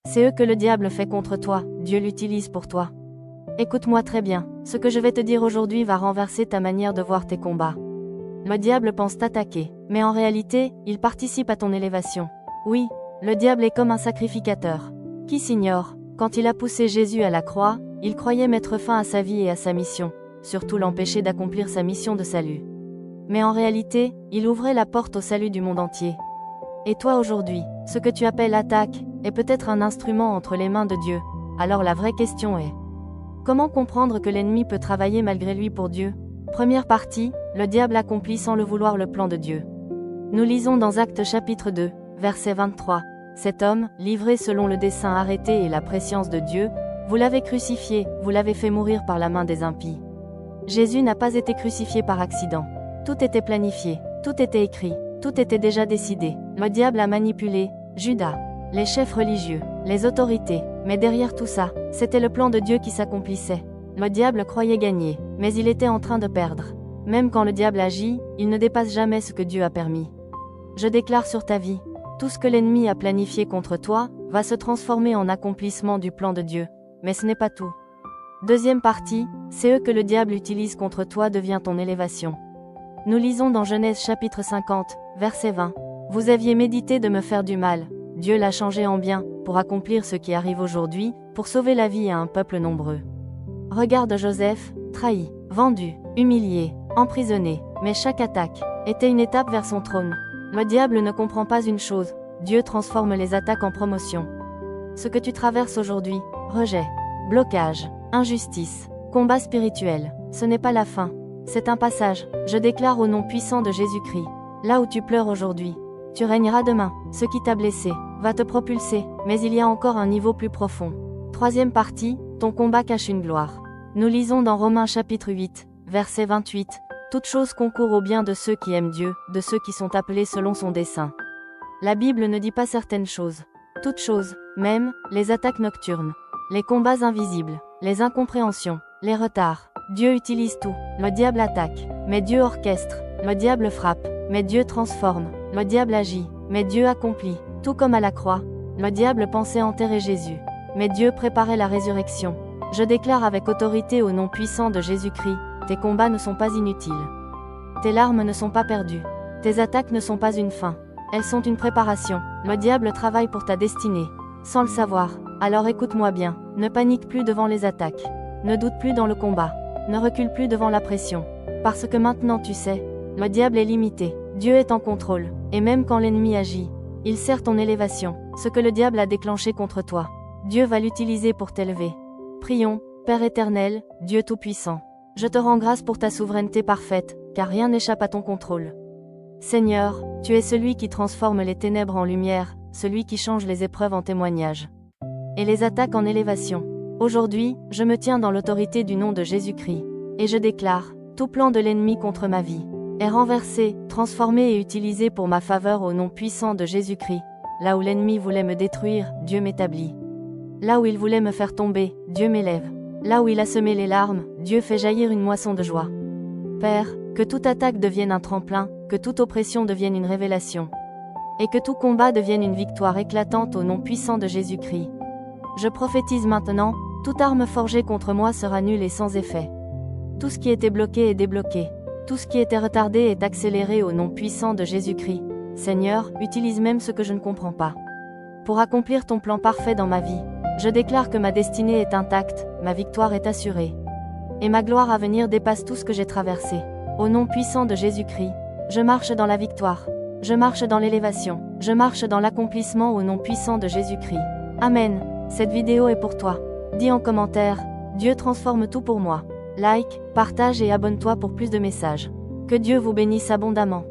c'est eux que le diable fait contre toi, Dieu l'utilise pour toi. Écoute-moi très bien, ce que je vais te dire aujourd'hui va renverser ta manière de voir tes combats. Le diable pense t'attaquer, mais en réalité, il participe à ton élévation. Oui, le diable est comme un sacrificateur. Qui s'ignore, quand il a poussé Jésus à la croix, il croyait mettre fin à sa vie et à sa mission, surtout l'empêcher d'accomplir sa mission de salut. Mais en réalité, il ouvrait la porte au salut du monde entier. Et toi aujourd'hui, ce que tu appelles attaque, est peut-être un instrument entre les mains de Dieu. Alors la vraie question est: comment comprendre que l'ennemi peut travailler malgré lui pour Dieu? Première partie, le diable accomplit sans le vouloir le plan de Dieu. Nous lisons dans Actes chapitre 2, verset 23. Cet homme, livré selon le dessein arrêté et la prescience de Dieu, vous l'avez crucifié, vous l'avez fait mourir par la main des impies. Jésus n'a pas été crucifié par accident. Tout était planifié, tout était écrit, tout était déjà décidé. Le diable a manipulé Judas, les chefs religieux, les autorités, mais derrière tout ça, c'était le plan de Dieu qui s'accomplissait. Le diable croyait gagner, mais il était en train de perdre. Même quand le diable agit, il ne dépasse jamais ce que Dieu a permis. Je déclare sur ta vie, tout ce que l'ennemi a planifié contre toi, va se transformer en accomplissement du plan de Dieu. Mais ce n'est pas tout. Deuxième partie, c'est eux que le diable utilise contre toi devient ton élévation. Nous lisons dans Genèse chapitre 50, verset 20. Vous aviez médité de me faire du mal, Dieu l'a changé en bien, pour accomplir ce qui arrive aujourd'hui, pour sauver la vie à un peuple nombreux. Regarde Joseph, trahi, vendu, humilié, emprisonné, mais chaque attaque était une étape vers son trône. Le diable ne comprend pas une chose, Dieu transforme les attaques en promotion. Ce que tu traverses aujourd'hui, rejet, blocage, injustice, combat spirituel, ce n'est pas la fin, c'est un passage. Je déclare au nom puissant de Jésus-Christ, là où tu pleures aujourd'hui, tu régneras demain. Ce qui t'a blessé va te propulser, mais il y a encore un niveau plus profond. Troisième partie, ton combat cache une gloire. Nous lisons dans Romains chapitre 8, verset 28, toute chose concourt au bien de ceux qui aiment Dieu, de ceux qui sont appelés selon son dessein. La Bible ne dit pas certaines choses. Toutes choses, même les attaques nocturnes, les combats invisibles, les incompréhensions, les retards. Dieu utilise tout. Le diable attaque, mais Dieu orchestre. Le diable frappe, mais Dieu transforme. Le diable agit, mais Dieu accomplit. Tout comme à la croix, le diable pensait enterrer Jésus, mais Dieu préparait la résurrection. Je déclare avec autorité au nom puissant de Jésus-Christ, tes combats ne sont pas inutiles. Tes larmes ne sont pas perdues. Tes attaques ne sont pas une fin. Elles sont une préparation. Le diable travaille pour ta destinée, sans le savoir. Alors écoute-moi bien, ne panique plus devant les attaques. Ne doute plus dans le combat. Ne recule plus devant la pression. Parce que maintenant tu sais, le diable est limité. Dieu est en contrôle. Et même quand l'ennemi agit, il sert ton élévation. Ce que le diable a déclenché contre toi, Dieu va l'utiliser pour t'élever. Prions, Père éternel, Dieu tout-puissant. Je te rends grâce pour ta souveraineté parfaite, car rien n'échappe à ton contrôle. Seigneur, tu es celui qui transforme les ténèbres en lumière, celui qui change les épreuves en témoignages. Et les attaques en élévation. Aujourd'hui, je me tiens dans l'autorité du nom de Jésus-Christ. Et je déclare, tout plan de l'ennemi contre ma vie est renversé, transformé et utilisé pour ma faveur au nom puissant de Jésus-Christ. Là où l'ennemi voulait me détruire, Dieu m'établit. Là où il voulait me faire tomber, Dieu m'élève. Là où il a semé les larmes, Dieu fait jaillir une moisson de joie. Père, que toute attaque devienne un tremplin, que toute oppression devienne une révélation. Et que tout combat devienne une victoire éclatante au nom puissant de Jésus-Christ. Je prophétise maintenant, toute arme forgée contre moi sera nulle et sans effet. Tout ce qui était bloqué est débloqué. Tout ce qui était retardé est accéléré au nom puissant de Jésus-Christ. Seigneur, utilise même ce que je ne comprends pas. Pour accomplir ton plan parfait dans ma vie, je déclare que ma destinée est intacte, ma victoire est assurée. Et ma gloire à venir dépasse tout ce que j'ai traversé. Au nom puissant de Jésus-Christ, je marche dans la victoire. Je marche dans l'élévation. Je marche dans l'accomplissement au nom puissant de Jésus-Christ. Amen. Cette vidéo est pour toi. Dis en commentaire, Dieu transforme tout pour moi. Like, partage et abonne-toi pour plus de messages. Que Dieu vous bénisse abondamment.